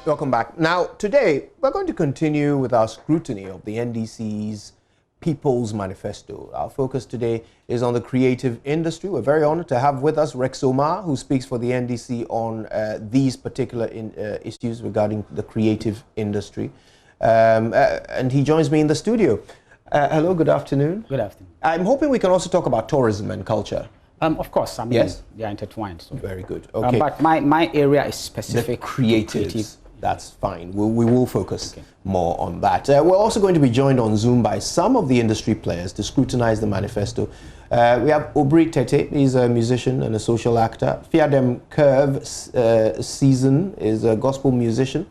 Welcome back. Now, today, we're going to continue with our scrutiny of the NDC's People's Manifesto. Our focus today is on the creative industry. We're very honored to have with us Rex Omar, who speaks for the NDC on these particular issues regarding the creative industry. And he joins me in the studio. Hello, good afternoon. Good afternoon. I'm hoping we can also talk about tourism and culture. Of course, I mean, yes? They are intertwined. So. Very good. Okay. But my area is specific. The creatives. That's fine. We will focus more on that. We're also going to be joined on Zoom by some of the industry players to scrutinize the manifesto. We have Obri Tete, he's a musician and a social actor. Fiadem Curve Season is a gospel musician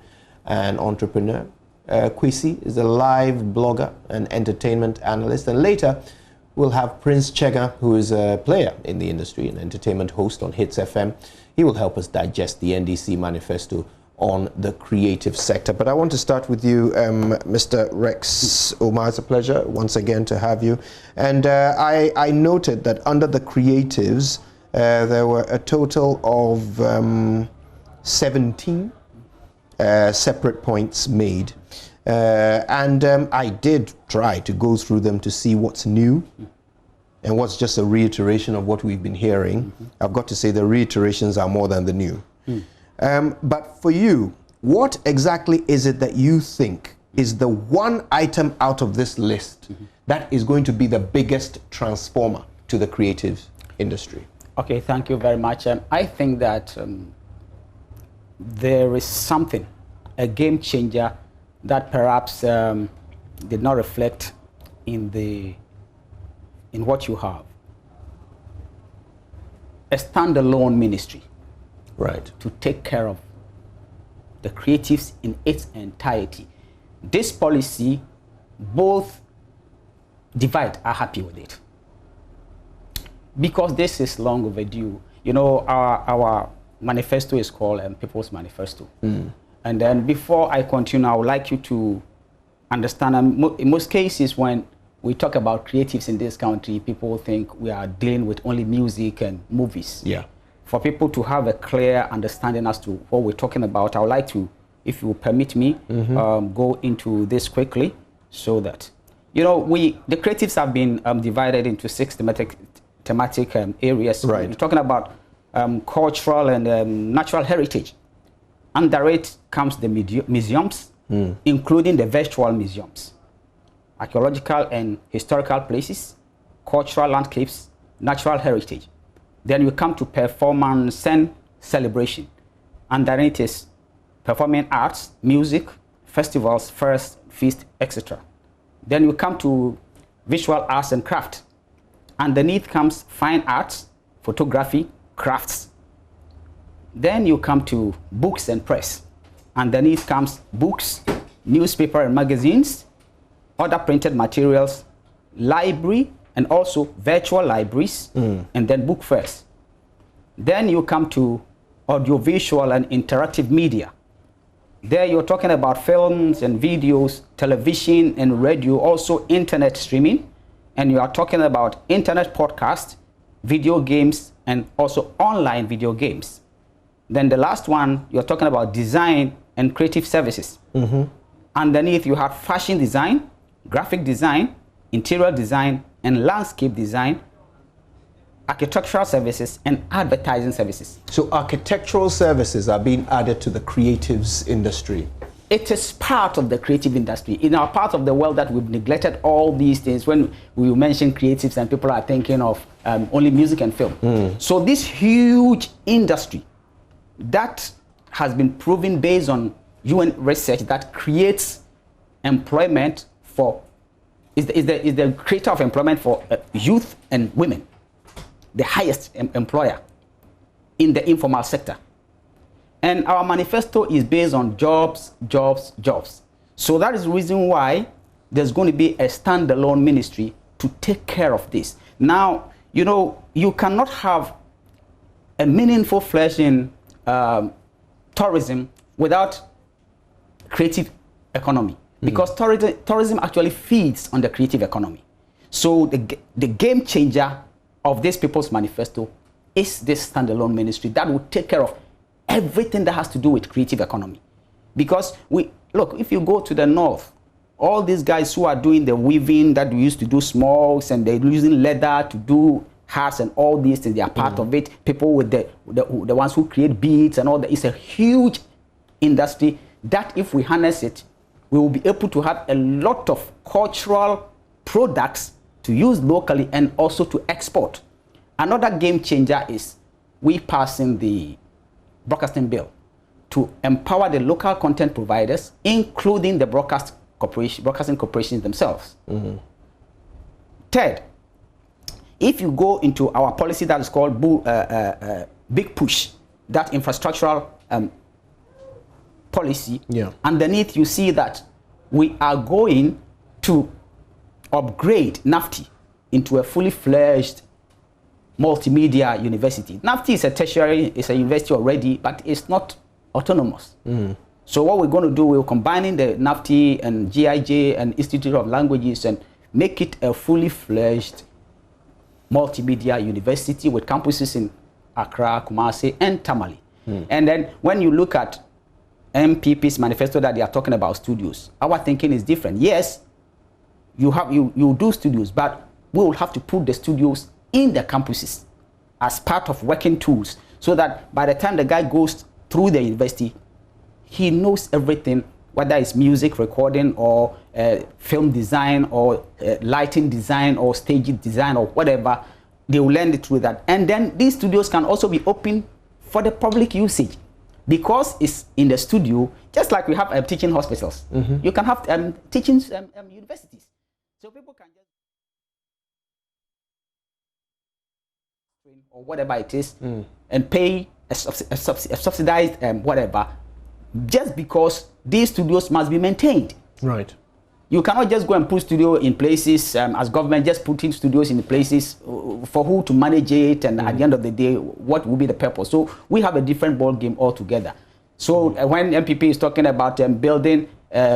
and entrepreneur. Kwesi is a live blogger and entertainment analyst. And later, we'll have Prince Chega, who is a player in the industry, an entertainment host on Hits FM. He will help us digest the NDC manifesto on the creative sector. But I want to start with you, Mr. Rex Omar. It's a pleasure once again to have you. And I noted that under the creatives, there were a total of 17 separate points made. And I did try to go through them to see what's new and what's just a reiteration of what we've been hearing. I've got to say the reiterations are more than the new. But for you, what exactly is it that you think is the one item out of this list that is going to be the biggest transformer to the creative industry? Okay, thank you very much. I think that there is something, a game changer that perhaps did not reflect in what you have. A standalone ministry. Right. To take care of the creatives in its entirety. This policy, both divide are happy with it. Because this is long overdue. You know, our manifesto is called People's Manifesto. And then before I continue, I would like you to understand, in most cases when we talk about creatives in this country, people think we are dealing with only music and movies. Yeah. For people to have a clear understanding as to what we're talking about, I would like to, if you permit me, go into this quickly so that, you know, the creatives have been divided into 6 thematic areas. Right. We're talking about cultural and natural heritage. Under it comes the museums, including the virtual museums, archaeological and historical places, cultural landscapes, natural heritage. Then we come to performance and celebration. Underneath is performing arts, music, festivals, fairs, feasts, etc. Then we come to visual arts and craft. Underneath comes fine arts, photography, crafts. Then you come to books and press. Underneath comes books, newspaper and magazines, other printed materials, library, and also virtual libraries, and then book fairs. Then you come to audiovisual and interactive media. There you're talking about films and videos, television and radio, also internet streaming, and you are talking about internet podcasts, video games, and also online video games. Then the last one, you're talking about design and creative services. Underneath you have fashion design, graphic design, interior design, and landscape design, architectural services, and advertising services. So architectural services are being added to the creatives industry. It is part of the creative industry. In our part of the world that we've neglected all these things, when we mention creatives and people are thinking of only music and film. So this huge industry that has been proven based on UN research that creates employment for is the creator of employment for youth and women, the highest employer in the informal sector. And our manifesto is based on jobs, jobs, jobs. So that is the reason why there's going to be a standalone ministry to take care of this. Now, you know, you cannot have a meaningful flourish in tourism without creative economy. Because tourism actually feeds on the creative economy. So the game changer of this People's Manifesto is this standalone ministry that will take care of everything that has to do with creative economy. Because look, if you go to the north, all these guys who are doing the weaving that we used to do smokes, and they're using leather to do hats and all these things, they are part of it. People with the ones who create beads and all that. It's a huge industry that if we harness it, we will be able to have a lot of cultural products to use locally and also to export. Another game changer is we passing the broadcasting bill to empower the local content providers, including the broadcasting corporations themselves. Third, if you go into our policy that is called Big Push, that infrastructural policy, underneath you see that we are going to upgrade NAFTI into a fully fledged multimedia university. NAFTI is a tertiary, it's a university already, but it's not autonomous. So what we're going to do, we're combining the NAFTI and GIJ and Institute of Languages and make it a fully fledged multimedia university with campuses in Accra, Kumasi, and Tamale. And then when you look at MPP's manifesto that they are talking about studios, our thinking is different. Yes, you do studios, but we will have to put the studios in the campuses as part of working tools, so that by the time the guy goes through the university, he knows everything, whether it's music recording or film design or lighting design or stage design or whatever. They will learn it through that. And then these studios can also be open for the public usage, because it's in the studio, just like we have teaching hospitals. You can have teaching universities. So people can just, or whatever it is, and pay a subsidized whatever, just because these studios must be maintained. Right. You cannot just go and put studio in places as government, just putting studios in places for who to manage it, and at the end of the day, what will be the purpose? So we have a different ball game altogether. So when MPP is talking about building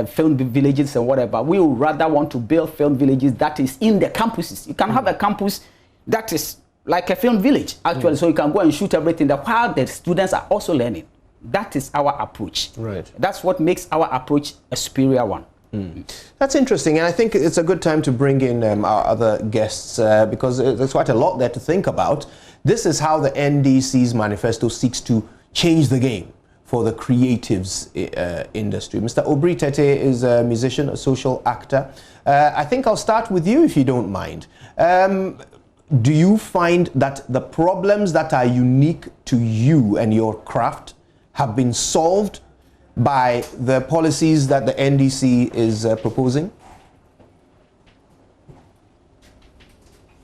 film villages and whatever, we would rather want to build film villages that is in the campuses. You can have a campus that is like a film village, actually, so you can go and shoot everything there while the students are also learning. That is our approach. Right. That's what makes our approach a superior one. That's interesting, and I think it's a good time to bring in our other guests because there's quite a lot there to think about. This is how the NDC's manifesto seeks to change the game for the creatives industry. Mr. Obri Tete is a musician, a social actor. I think I'll start with you, if you don't mind. Do you find that the problems that are unique to you and your craft have been solved by the policies that the NDC is proposing?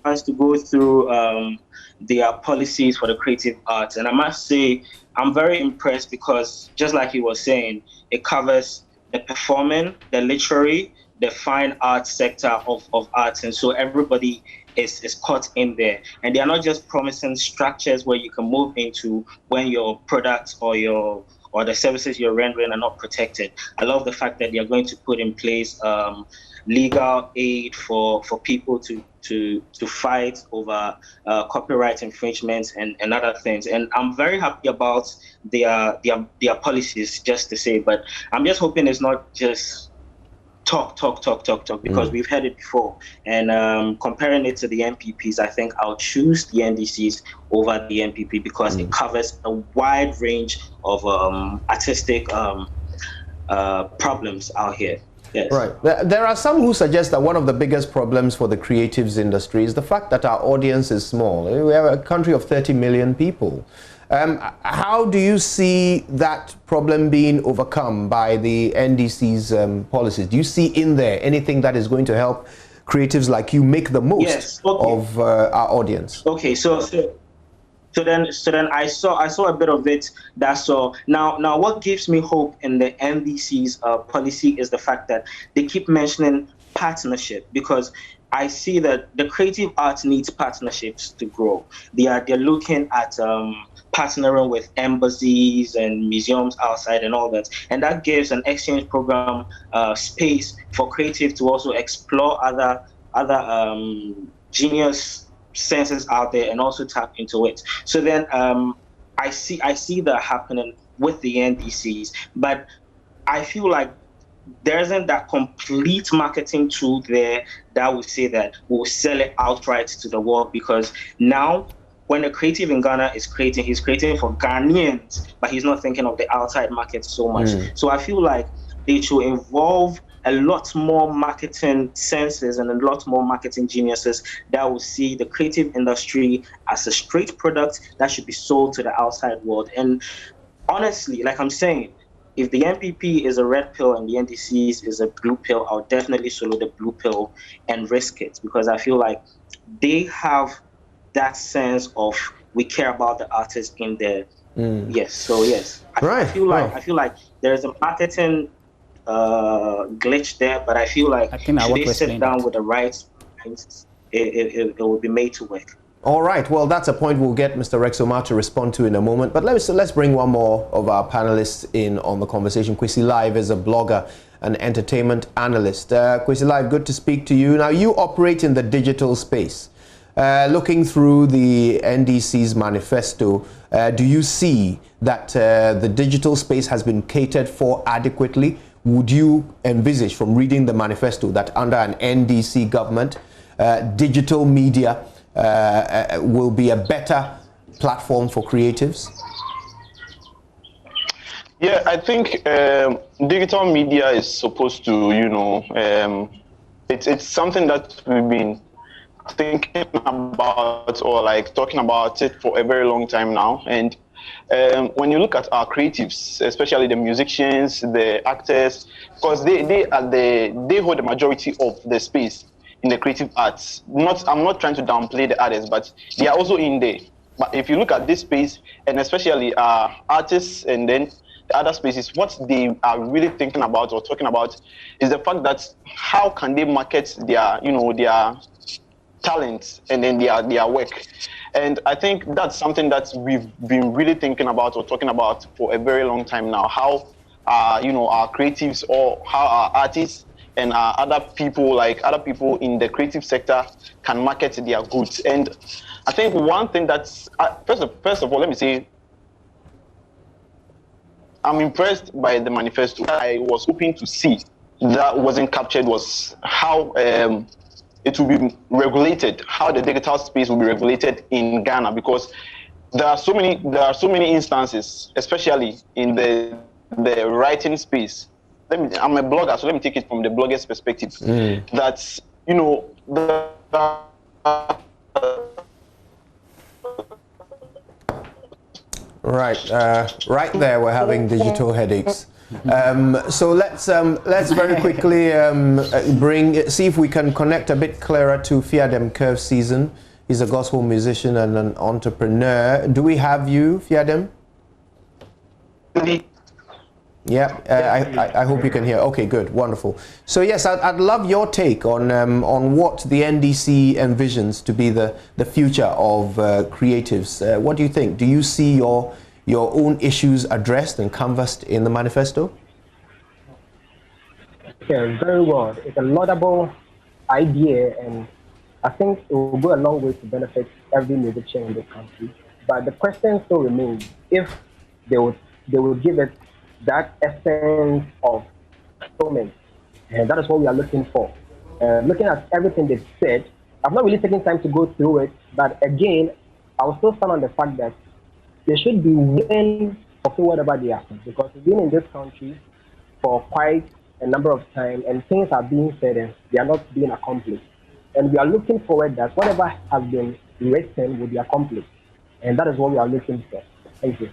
Has to go through their policies for the creative arts, and I must say I'm very impressed, because just like he was saying, it covers the performing, the literary, the fine arts sector of arts, and so everybody is caught in there. And they are not just promising structures where you can move into when your products or the services you're rendering are not protected. I love the fact that they are going to put in place legal aid for people to fight over copyright infringements and other things. And I'm very happy about their policies, just to say. But I'm just hoping it's not just talk, because we've heard it before. And comparing it to the MPPs, I think I'll choose the NDCs over the MPP, because it covers a wide range of artistic problems out here. Yes. Right. There are some who suggest that one of the biggest problems for the creatives industry is the fact that our audience is small. We have a country of 30 million people. How do you see that problem being overcome by the NDC's policies? Do you see in there anything that is going to help creatives like you make the most of our audience? Okay, so then I saw a bit of it. Now what gives me hope in the NDC's policy is the fact that they keep mentioning partnership, because I see that the creative arts needs partnerships to grow. They're looking at partnering with embassies and museums outside and all that, and that gives an exchange program space for creative to also explore other genius senses out there and also tap into it. So then I see that happening with the NDCs, but I feel like there isn't that complete marketing tool there that would say that we'll sell it outright to the world, because now when a creative in Ghana is creating, he's creating for Ghanaians, but he's not thinking of the outside market so much. So I feel like they should involve a lot more marketing senses and a lot more marketing geniuses that will see the creative industry as a straight product that should be sold to the outside world. And honestly, like I'm saying, if the NPP is a red pill and the NDC is a blue pill, I'll definitely swallow the blue pill and risk it, because I feel like they have that sense of we care about the artist in there. Yes, so yes, I feel like there's a marketing glitch there, but I feel like should they sit down with the right minds, it will be made to work. All right, well, that's a point we'll get Mr. Rex Omar to respond to in a moment. But let's bring one more of our panelists in on the conversation. Kwesi Live is a blogger and entertainment analyst. Kwesi Live, good to speak to you. Now, you operate in the digital space. Looking through the NDC's manifesto, do you see that the digital space has been catered for adequately? Would you envisage from reading the manifesto that under an NDC government, digital media will be a better platform for creatives? Yeah, I think digital media is supposed to, it's something that we've been thinking about or like talking about it for a very long time now. And when you look at our creatives, especially the musicians, the actors, because they hold the majority of the space in the creative arts. I'm not trying to downplay the others, but they are also in there. But if you look at this space, and especially artists and then the other spaces, what they are really thinking about or talking about is the fact that how can they market their talent and then their work. And I think that's something that we've been really thinking about or talking about for a very long time now. How our creatives or how our artists and other people in the creative sector can market their goods. And I think one thing that's first of all, let me say I'm impressed by the manifesto. I was hoping to see that wasn't captured was how it will be regulated, how the digital space will be regulated in Ghana, because there are so many instances, especially in the writing space. I'm a blogger, so let me take it from the blogger's perspective. That's right there we're having digital headaches. So let's very quickly see if we can connect a bit clearer to Fiadem Curve Season. He's a gospel musician and an entrepreneur. Do we have you, Fiadem? Yeah, I hope you can hear. Okay, good, wonderful. So yes, I'd love your take on what the NDC envisions to be the future of creatives. What do you think? Do you see your own issues addressed and canvassed in the manifesto? Yeah, very well. It's a laudable idea, and I think it will go a long way to benefit every musician in this country. But the question still remains: if they will give it that essence of fulfillment, and that is what we are looking for. Looking at everything they've said, I've not really taken time to go through it, but again, I will still stand on the fact that they should be willing to fulfill whatever they ask, because we've been in this country for quite a number of time, and things are being said and they are not being accomplished. And we are looking forward that whatever has been written will be accomplished, and that is what we are looking for. Thank you.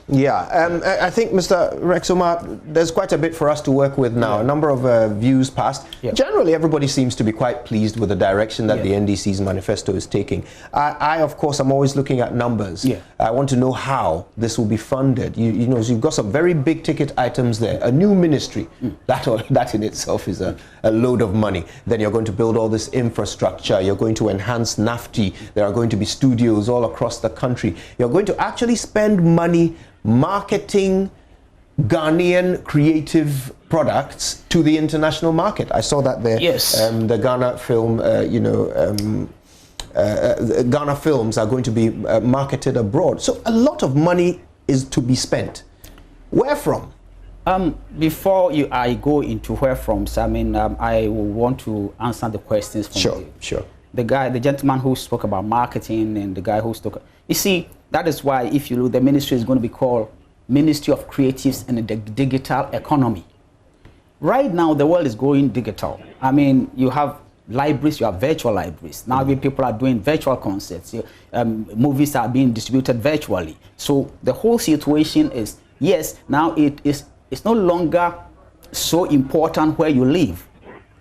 Yeah, I think, Mr. Rex Omar, there's quite a bit for us to work with now. A number of views passed. Generally, everybody seems to be quite pleased with the direction that the NDC's manifesto is taking. I, of course, am always looking at numbers. I want to know how this will be funded. You know, so you've got some very big ticket items there. A new ministry, that in itself is a load of money. Then you're going to build all this infrastructure. You're going to enhance NAFTI. There are going to be studios all across the country. You're going to actually spend money marketing Ghanaian creative products to the international market. I saw that there. Yes. The Ghana film, Ghana films are going to be marketed abroad. So a lot of money is to be spent. Where from? Before I go into where from, I mean, I want to answer the questions from the gentleman who spoke about marketing and the guy who spoke. You see, that is why if you look, the ministry is going to be called Ministry of Creatives and the Digital Economy. Right now, the world is going digital. I mean, you have libraries, you have virtual libraries. Now people are doing virtual concerts. Movies are being distributed virtually. So the whole situation is, yes, now it's no longer so important where you live.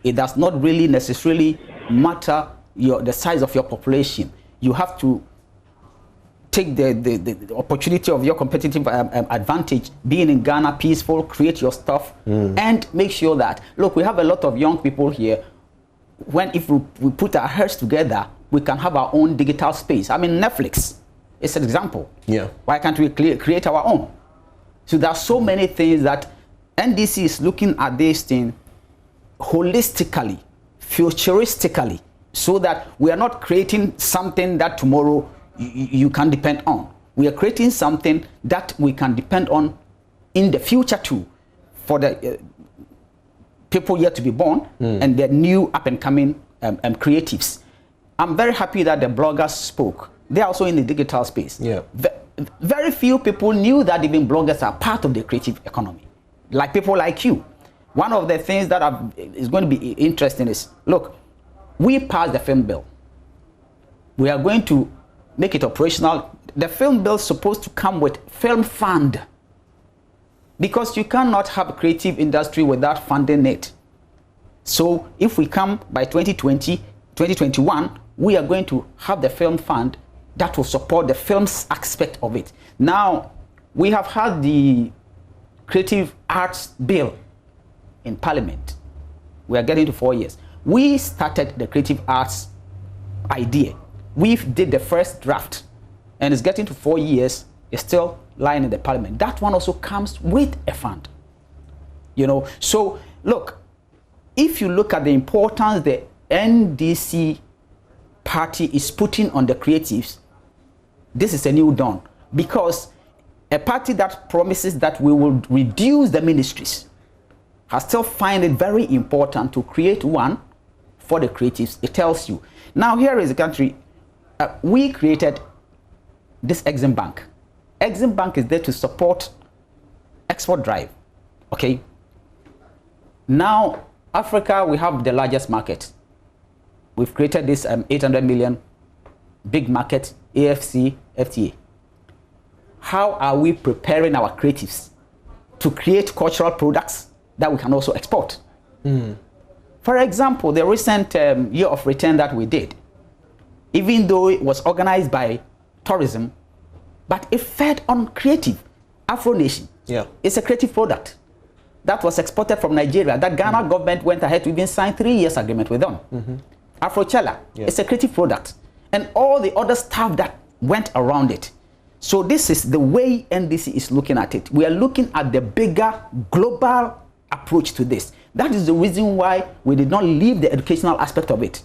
It does not really necessarily matter the size of your population. You have to take the opportunity of your competitive advantage, being in Ghana, peaceful, create your stuff, and make sure that, look, we have a lot of young people here. If we put our heads together, we can have our own digital space. I mean, Netflix is an example. Yeah. Why can't we create our own? So there are so many things that NDC is looking at this thing holistically, futuristically, so that we are not creating something that tomorrow you can depend on. We are creating something that we can depend on in the future too, for the people yet to be born and the new up-and-coming creatives. I'm very happy that the bloggers spoke. They're also in the digital space. Yeah. Very few people knew that even bloggers are part of the creative economy, like people like you. One of the things that is going to be interesting is, look, we passed the film bill. We are going to make it operational. The film bill is supposed to come with film fund, because you cannot have a creative industry without funding it. So if we come by 2020, 2021, we are going to have the film fund that will support the film's aspect of it. Now, we have had the Creative Arts Bill in Parliament. We are getting to 4 years. We started the Creative Arts idea. We did the first draft, and it's getting to 4 years. It's still lying in the Parliament. That one also comes with a fund. You know, so look, if you look at the importance the NDC party is putting on the creatives, this is a new dawn, because a party that promises that we will reduce the ministries has still find it very important to create one for the creatives. It tells you. Now here is the country. We created this Exim Bank. Exim Bank is there to support export drive. Okay. Now, Africa, we have the largest market. We've created this 800 million big market, AFC, FTA. How are we preparing our creatives to create cultural products that we can also export? For example, the recent year of return that we did, even though it was organized by tourism, but it fed on creative. Afro Nation. Yeah. It's a creative product that was exported from Nigeria. That Ghana government went ahead to even sign 3 years agreement with them. Afrochella. Yeah. It's a creative product. And all the other stuff that went around it. So this is the way NDC is looking at it. We are looking at the bigger global approach to this. That is the reason why we did not leave the educational aspect of it.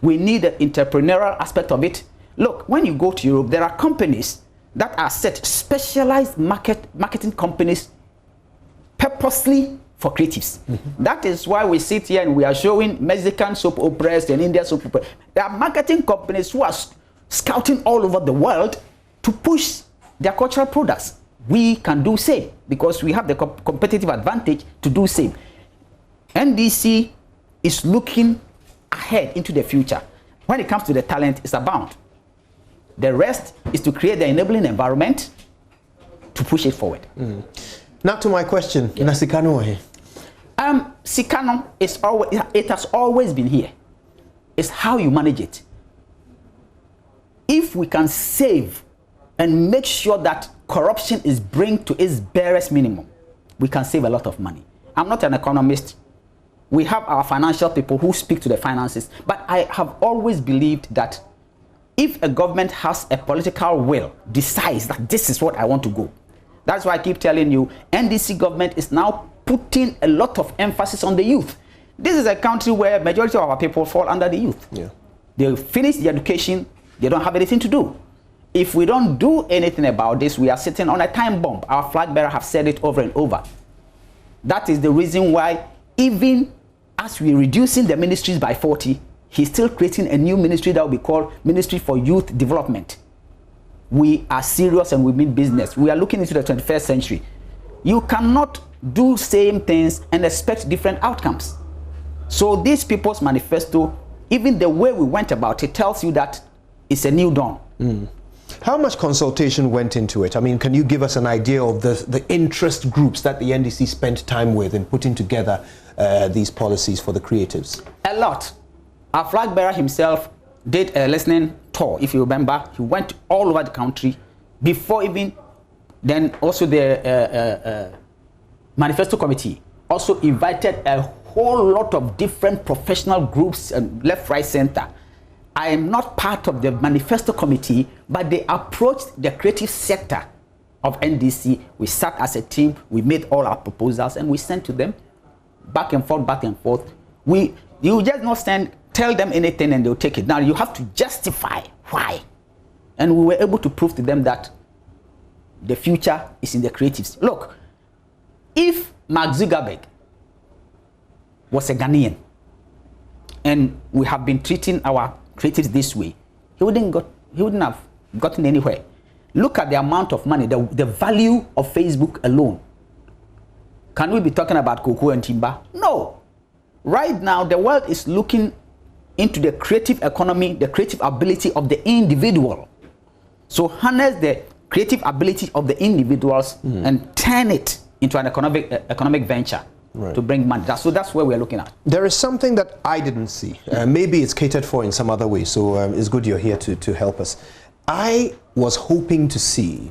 We need the entrepreneurial aspect of it. Look, when you go to Europe, there are companies that are set, specialized marketing companies purposely for creatives. That is why we sit here and we are showing Mexican soap operas and Indian soap operas. There are marketing companies who are scouting all over the world to push their cultural products. We can do same because we have the competitive advantage to do same. NDC is looking ahead into the future. When it comes to the talent, it's abound. The rest is to create the enabling environment to push it forward. Now to my question, yeah. Sikano. Sikano is always, it has always been here. It's how you manage it. If we can save and make sure that corruption is brought to its barest minimum, we can save a lot of money. I'm not an economist. We have our financial people who speak to the finances, but I have always believed that if a government has a political will, decides that this is what I want to go. That's why I keep telling you, NDC government is now putting a lot of emphasis on the youth. This is a country where majority of our people fall under the youth. Yeah. They finish the education, they don't have anything to do. If we don't do anything about this, we are sitting on a time bomb. Our flag bearer have said it over and over. That is the reason why, even as we're reducing the ministries by 40, he's still creating a new ministry that will be called Ministry for Youth Development. We are serious and we mean business. We are looking into the 21st century. You cannot do same things and expect different outcomes. So these people's manifesto, even the way we went about it, tells you that it's a new dawn. How much consultation went into it? I mean, can you give us an idea of the interest groups that the NDC spent time with in putting together these policies for the creatives? A lot. Our flag bearer himself did a listening tour, if you remember. He went all over the country before even then. Also the Manifesto Committee also invited a whole lot of different professional groups and left, right, center. I am not part of the Manifesto Committee, but they approached the creative sector of NDC. We sat as a team, we made all our proposals, and we sent to them back and forth, back and forth. You just not tell them anything and they'll take it. Now you have to justify why. And we were able to prove to them that the future is in the creatives. Look, if Mark Zuckerberg was a Ghanaian and we have been treating our creatives this way, he wouldn't have gotten anywhere. Look at the amount of money, the value of Facebook alone. Can we be talking about cocoa and timber? No. Right now, the world is looking into the creative economy, the creative ability of the individual. So harness the creative ability of the individuals and turn it into an economic venture. Right. To bring money. So that's where we're looking at. There is something that I didn't see. Maybe it's catered for in some other way, so it's good you're here to help us. I was hoping to see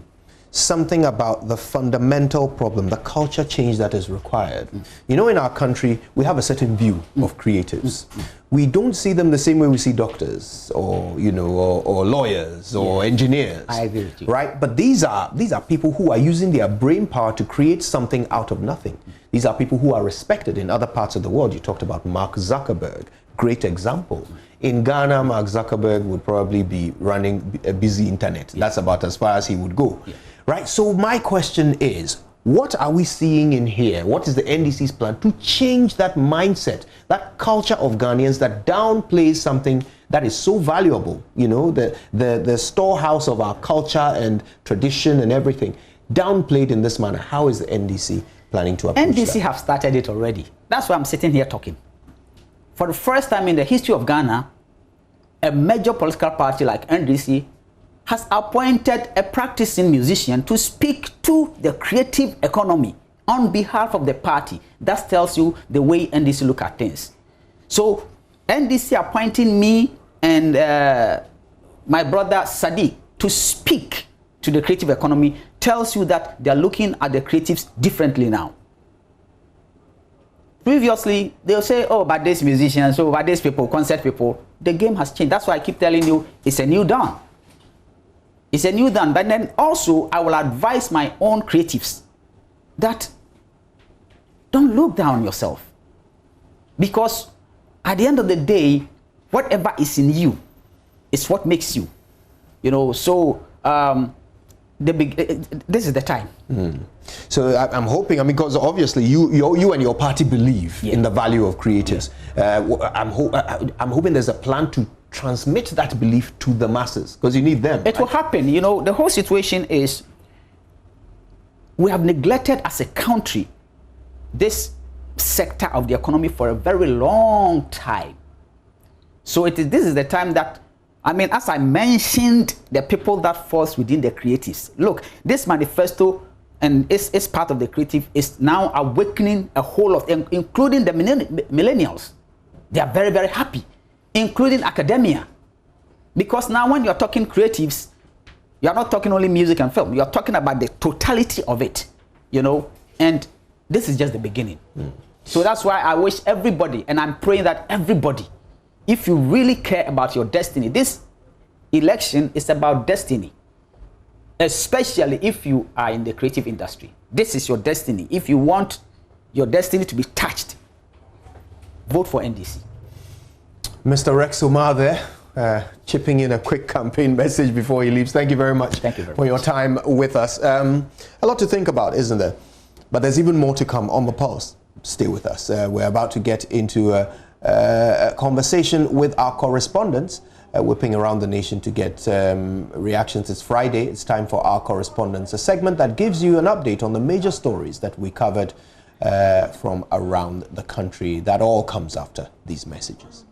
something about the fundamental problem, the culture change that is required. You know, in our country, we have a certain view of creatives. We don't see them the same way we see doctors or, you know, or lawyers or engineers. I agree with you. Right? But these are people who are using their brain power to create something out of nothing. These are people who are respected in other parts of the world. You talked about Mark Zuckerberg, great example. In Ghana, Mark Zuckerberg would probably be running a busy internet. That's about as far as he would go. Right? So my question is, what are we seeing in here? What is the NDC's plan to change that mindset, that culture of Ghanaians that downplays something that is so valuable, you know, the storehouse of our culture and tradition and everything, downplayed in this manner? How is the NDC planning to approach NDC that? have started it already. That's why I'm sitting here talking. For the first time in the history of Ghana, a major political party like NDC has appointed a practicing musician to speak to the creative economy on behalf of the party. That tells you the way NDC look at things. So NDC appointing me and my brother Sadiq to speak to the creative economy tells you that they're looking at the creatives differently now. Previously, they'll say, oh, but these musicians, oh, but these people, concert people. The game has changed. That's why I keep telling you, it's a new dawn. It's a new dawn. But then also, I will advise my own creatives that don't look down on yourself. Because at the end of the day, whatever is in you is what makes you. You know, so this is the time. So I'm hoping, I mean, because obviously you and your party believe in the value of creatives. I'm hoping there's a plan to transmit that belief to the masses, because you need them. It will happen. You know, the whole situation is we have neglected as a country this sector of the economy for a very long time. So this is the time that, I mean, as I mentioned, the people that falls within the creatives. Look, this manifesto and it's part of the creative is now awakening a whole of them, including the millennials. They are very, very happy, including academia. Because now when you're talking creatives, you're not talking only music and film. You're talking about the totality of it, you know, and this is just the beginning. So that's why I wish everybody, and I'm praying that everybody, if you really care about your destiny, this election is about destiny, especially if you are in the creative industry. This is your destiny. If you want your destiny to be touched, vote for NDC. Mr. Rex Omar there, chipping in a quick campaign message before he leaves. Thank you very much for your time with us. A lot to think about, isn't there? But there's even more to come on the Pulse. Stay with us. We're about to get into a conversation with our correspondents, whipping around the nation to get reactions. It's Friday. It's time for Our Correspondents, a segment that gives you an update on the major stories that we covered from around the country. That all comes after these messages.